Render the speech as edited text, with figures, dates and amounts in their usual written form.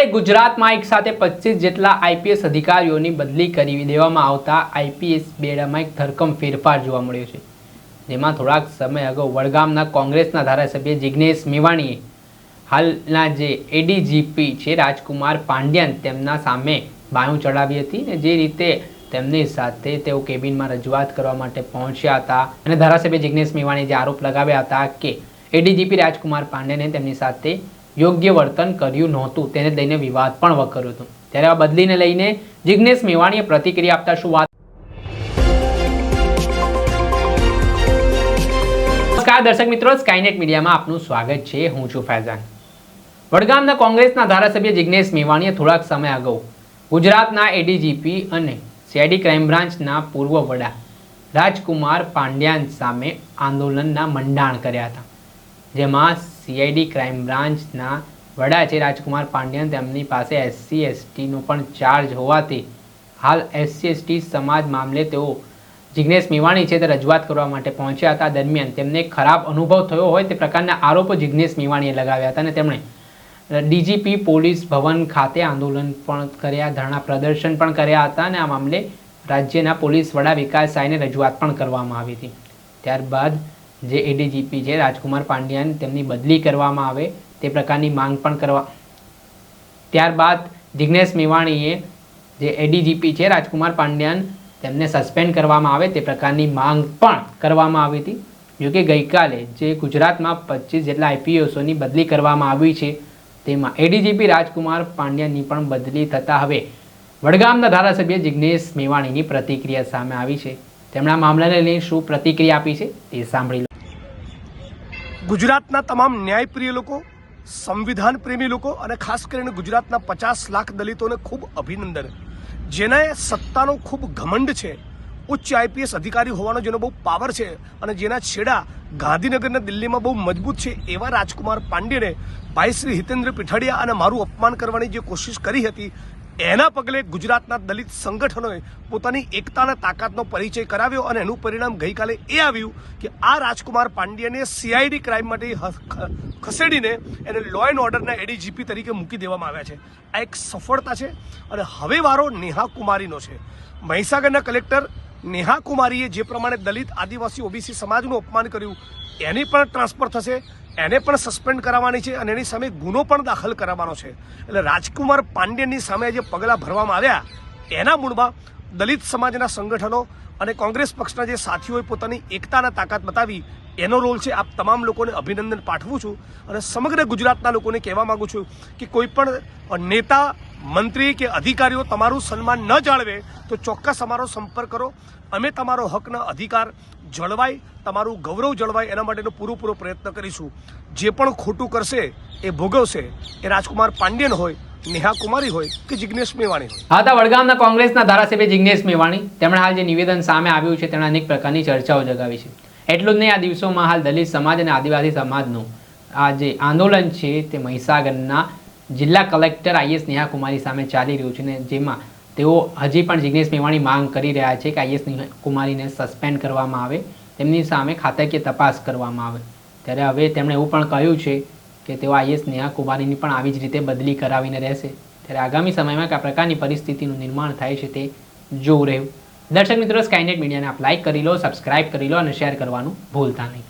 ત્યારે ગુજરાતમાં એક સાથે 25 જેટલા આઈપીએસ અધિકારીઓની બદલી કરી દેવામાં આવતા આઈપીએસ બેડામાં એક ધરખમ ફેરફાર જોવા મળ્યો છે, જેમાં થોડાક સમય અગાઉ વડગામના કોંગ્રેસના ધારાસભ્ય જિગ્નેશ મેવાણીએ હાલના જે એડીજીપી છે રાજકુમાર પાંડ્યન તેમના સામે બાયું ચડાવી હતી અને જે રીતે તેમની સાથે તેઓ કેબિનમાં રજૂઆત કરવા માટે પહોંચ્યા હતા અને ધારાસભ્ય જિગ્નેશ મેવાણીએ જે આરોપ લગાવ્યા હતા કે એડીજીપી રાજકુમાર પાંડ્યને તેમની સાથે યોગ્ય વર્તન કર્યું નહોતું, તેને લઈને વિવાદ પણ વકર્યો હતો। ત્યારે આ બદલીને લઈને જિગ્નેશ મેવાણીએ પ્રતિક્રિયા આપતા શું વાત। નમસ્કાર દર્શક મિત્રો, સ્કાયનેટ મીડિયામાં આપનું સ્વાગત છે। હું છું ફૈઝાન। વડગામના કોંગ્રેસના ધારાસભ્ય જિગ્નેશ મેવાણીએ થોડાક સમય અગાઉ ગુજરાતના એડીજીપી અને સીઆઈડી ક્રાઇમ બ્રાન્ચના પૂર્વ વડા રાજકુમાર પાંડ્યન સામે આંદોલનના મંડાણ કર્યા હતા, જેમાં સીઆઈડી ક્રાઇમ બ્રાન્ચના વડા છે રાજકુમાર પાંડ્યન, તેમની પાસે એસસી એસટીનો પણ ચાર્જ હોવાથી હાલ એસસી એસટી સમાજ મામલે તેઓ જિગ્નેશ મેવાણી છે તે રજૂઆત કરવા માટે પહોંચ્યા હતા। દરમિયાન તેમને ખરાબ અનુભવ થયો હોય તે પ્રકારના આરોપો જિગ્નેશ મેવાણીએ લગાવ્યા હતા અને તેમણે ડીજીપી પોલીસ ભવન ખાતે આંદોલન પણ કર્યા, ધરણા પ્રદર્શન પણ કર્યા હતા અને આ મામલે રાજ્યના પોલીસ વડા વિકાસ સાયને રજૂઆત પણ કરવામાં આવી હતી। ત્યારબાદ જે એડીજીપી છે રાજકુમાર પાંડ્યન તેમની બદલી કરવામાં આવે તે પ્રકારની માંગ પણ કરવા ત્યારબાદ જિગ્નેશ મેવાણીએ જે એડીજીપી છે રાજકુમાર પાંડ્યન તેમને સસ્પેન્ડ કરવામાં આવે તે પ્રકારની માંગ પણ કરવામાં આવી હતી। જોકે ગઈકાલે જે ગુજરાતમાં 25 જેટલા આઈપીએસોની બદલી કરવામાં આવી છે તેમાં એડીજીપી રાજકુમાર પાંડ્યનની પણ બદલી થતાં હવે વડગામના ધારાસભ્ય જિગ્નેશ મેવાણીની પ્રતિક્રિયા સામે આવી છે। તેમણે આ મામલાને લઈને શું પ્રતિક્રિયા આપી છે તે સાંભળી લો। ગુજરાતના તમામ ન્યાયપ્રિય લોકો, સંવિધાન પ્રેમી લોકો અને ખાસ કરીને ગુજરાતના 50 લાખ દલિતોને ખૂબ અભિનંદન, જેને સત્તાનો ખૂબ ઘમંડ છે, ઉચ્ચ આઈપીએસ અધિકારી હોવાનો જેનો બહુ પાવર છે અને જેના છેડા ગાંધીનગરના દિલ્હીમાં બહુ મજબૂત છે એવા રાજકુમાર પાંડ્યને ભાઈ શ્રી હિતેન્દ્ર પીઠડિયા અને મારું અપમાન કરવાની જે કોશિશ કરી હતી એના પગલે ગુજરાતના દલિત સંગઠનોએ પોતાની એકતાના તાકાતનો પરિચય કરાવ્યો અને એનું પરિણામ ગઈકાલે એ આવ્યું કે આ રાજકુમાર પાંડ્યને સીઆઈડી ક્રાઇમ માટે ખસેડીને એને લો એન્ડ ઓર્ડરના એડીજીપી તરીકે મૂકી દેવામાં આવ્યા છે। આ એક સફળતા છે અને હવે વારો નેહા કુમારીનો છે। મહીસાગરના કલેક્ટર નેહા કુમારીએ જે પ્રમાણે દલિત, આદિવાસી, ઓબીસી સમાજનું અપમાન કર્યું એની પણ ટ્રાન્સફર થશે, એને પણ સસ્પેન્ડ કરાવવાની છે અને એની સામે ગુનો પણ દાખલ કરાવવાનો છે। એટલે રાજકુમાર પાંડ્યનની સામે જે પગલાં ભરવામાં આવ્યા એના મૂળમાં દલિત સમાજના સંગઠનો અને કોંગ્રેસ પક્ષના જે સાથીઓએ પોતાની એકતાના તાકાત બતાવી એનો રોલ છે। આપ તમામ લોકોને અભિનંદન પાઠવું છું અને સમગ્ર ગુજરાતના લોકોને કહેવા માગું છું કે કોઈ પણ નેતા, મંત્રી કે અધિકારીઓ તમારું સન્માન ન જાળવે તો ચોક્કસ અમારો સંપર્ક કરો। અમે તમારો હકના અધિકાર જળવાય, તમારું ગૌરવ જળવાય એના માટેનો પૂરો પ્રયત્ન કરીશું। જે પણ ખોટું કરશે એ ભોગવશે, એ રાજકુમાર પાંડ્યન હોય, નેહા કુમારી હોય કે જિગ્નેશ મેવાણી હોય। હા, તો વડગામના કોંગ્રેસના ધારાસભ્ય જિગ્નેશ મેવાણી તેમણે હાલ જે નિવેદન સામે આવ્યું છે તેણે અનેક પ્રકારની ચર્ચાઓ જગાવી છે। એટલું જ નહીં, આ દિવસોમાં હાલ દલિત સમાજ અને આદિવાસી સમાજનું આ જે આંદોલન છે તે મહીસાગરના જિલ્લા કલેક્ટર આઈએસ નેહા કુમારી સામે ચાલી રહ્યું છે ને જેમાં તેઓ હજી પણ જિગ્નેશ મેવાણી માંગ કરી રહ્યા છે કે આઈએસ નેહા કુમારીને સસ્પેન્ડ કરવામાં આવે, તેમની સામે ખાતાકીય તપાસ કરવામાં આવે। ત્યારે હવે તેમણે એવું પણ કહ્યું છે કે તેઓ આઈએસ નેહા કુમારીની પણ આવી જ રીતે બદલી કરાવીને રહેશે। ત્યારે આગામી સમયમાં કયા પ્રકારની પરિસ્થિતિનું નિર્માણ થાય છે તે જોવું રહ્યું। દર્શક મિત્રો, સ્કાયનેટ મીડિયાને આપ લાઇક કરી લો, સબસ્ક્રાઇબ કરી લો અને શેર કરવાનું ભૂલતા નહીં।